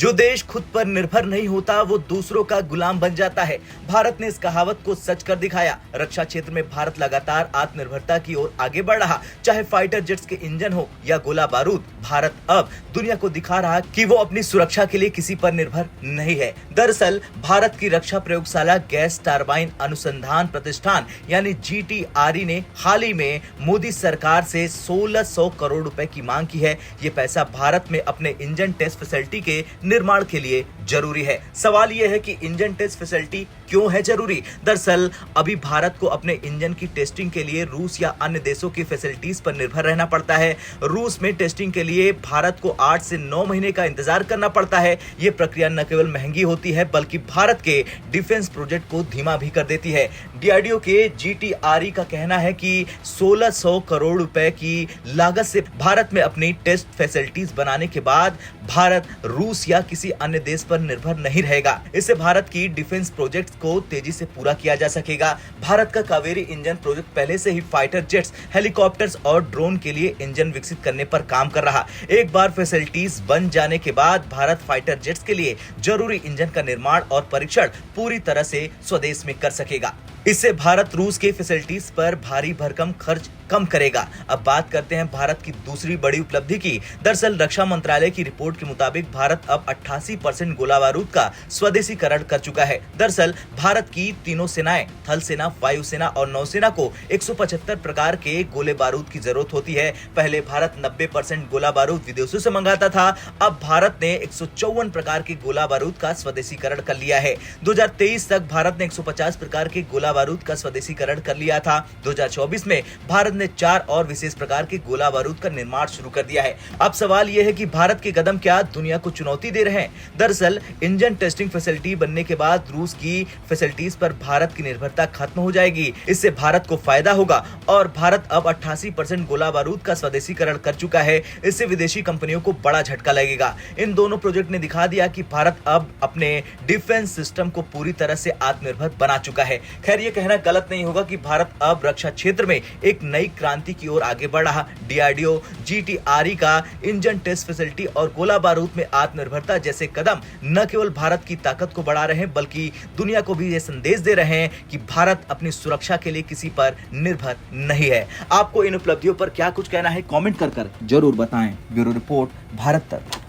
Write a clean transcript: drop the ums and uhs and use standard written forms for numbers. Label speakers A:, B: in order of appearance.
A: जो देश खुद पर निर्भर नहीं होता वो दूसरों का गुलाम बन जाता है। भारत ने इस कहावत को सच कर दिखाया। रक्षा क्षेत्र में भारत लगातार आत्मनिर्भरता की ओर आगे बढ़ रहा। चाहे फाइटर जेट्स के इंजन हो या गोला बारूद, भारत अब दुनिया को दिखा रहा कि वो अपनी सुरक्षा के लिए किसी पर निर्भर नहीं है। दरअसल भारत की रक्षा प्रयोगशाला गैस टरबाइन अनुसंधान प्रतिष्ठान यानी GTRE ने हाल ही में मोदी सरकार से 1600 करोड़ रुपए की मांग की है। ये पैसा भारत में अपने इंजन टेस्ट फैसिलिटी के निर्माण के लिए जरूरी है। सवाल यह है कि इंजन टेस्ट फैसिलिटी क्यों है जरूरी? दरअसल अभी भारत को अपने इंजन की टेस्टिंग के लिए रूस या अन्य देशों की फैसिलिटीज पर निर्भर रहना पड़ता है। रूस में टेस्टिंग के लिए भारत को 8 से 9 महीने का इंतजार करना पड़ता है। ये प्रक्रिया न केवल महंगी होती है बल्कि भारत के डिफेंस प्रोजेक्ट को धीमा भी कर देती है। DRDO के GTRE का कहना है कि 1600 करोड़ रुपए की लागत से भारत में अपनी टेस्ट फैसिलिटीज बनाने के बाद भारत रूस या किसी अन्य देश पर निर्भर नहीं रहेगा। इससे भारत की डिफेंस प्रोजेक्ट्स को तेजी से पूरा किया जा सकेगा। भारत का कावेरी इंजन प्रोजेक्ट पहले से ही फाइटर जेट्स, हेलीकॉप्टर्स और ड्रोन के लिए इंजन विकसित करने पर काम कर रहा। एक बार फैसिलिटीज बन जाने के बाद भारत फाइटर जेट्स के लिए जरूरी इंजन का निर्माण और परीक्षण पूरी तरह से स्वदेश में कर सकेगा। इससे भारत रूस के फैसिलिटीज पर भारी भरकम खर्च कम करेगा। अब बात करते हैं भारत की दूसरी बड़ी उपलब्धि की। दरअसल रक्षा मंत्रालय की रिपोर्ट के मुताबिक भारत अब 88% गोला बारूद का स्वदेशीकरण कर चुका है। दरअसल भारत की तीनों सेनाएं, थल सेना, वायुसेना और नौसेना को 175 प्रकार के गोले बारूद की जरूरत होती है। पहले भारत 90% गोला बारूद विदेशों से मंगाता था। अब भारत ने 154 प्रकार के गोला बारूद का स्वदेशीकरण कर लिया है। 2023 तक भारत ने 150 प्रकार के गोला बारूद का स्वदेशीकरण कर लिया था। 2024 में भारत ने 4 और विशेष प्रकार के गोला बारूद का निर्माण शुरू कर दिया है। अब सवाल यह है कि भारत के कदम क्या दुनिया को चुनौती दे रहे हैं? दरअसल इंजन टेस्टिंग फैसिलिटी बनने के बाद रूस की फैसिलिटीज पर भारत की निर्भरता खत्म हो जाएगी। इससे भारत को फायदा होगा और भारत अब 88% गोला बारूद का स्वदेशीकरण कर चुका है। इससे विदेशी कंपनियों को बड़ा झटका लगेगा। इन दोनों प्रोजेक्ट ने दिखा दिया कि भारत अब अपने डिफेंस सिस्टम को पूरी तरह से आत्मनिर्भर बना चुका है। खैर, ये कहना गलत नहीं होगा कि भारत अब रक्षा क्षेत्र में एक नई क्रांति की ओर आगे बढ़ रहा। DRDO, GTRE का इंजन टेस्ट फैसिलिटी और गोला बारूद में आत्मनिर्भरता जैसे कदम न केवल भारत की ताकत को बढ़ा रहे हैं बल्कि दुनिया को भी ये संदेश दे रहे हैं कि भारत अपनी सुरक्षा के लिए किसी पर निर्भर नहीं है। आपको इन उपलब्धियों पर क्या कुछ कहना है? कमेंट कर जरूर बताएं। ब्यूरो रिपोर्ट, भारत तक।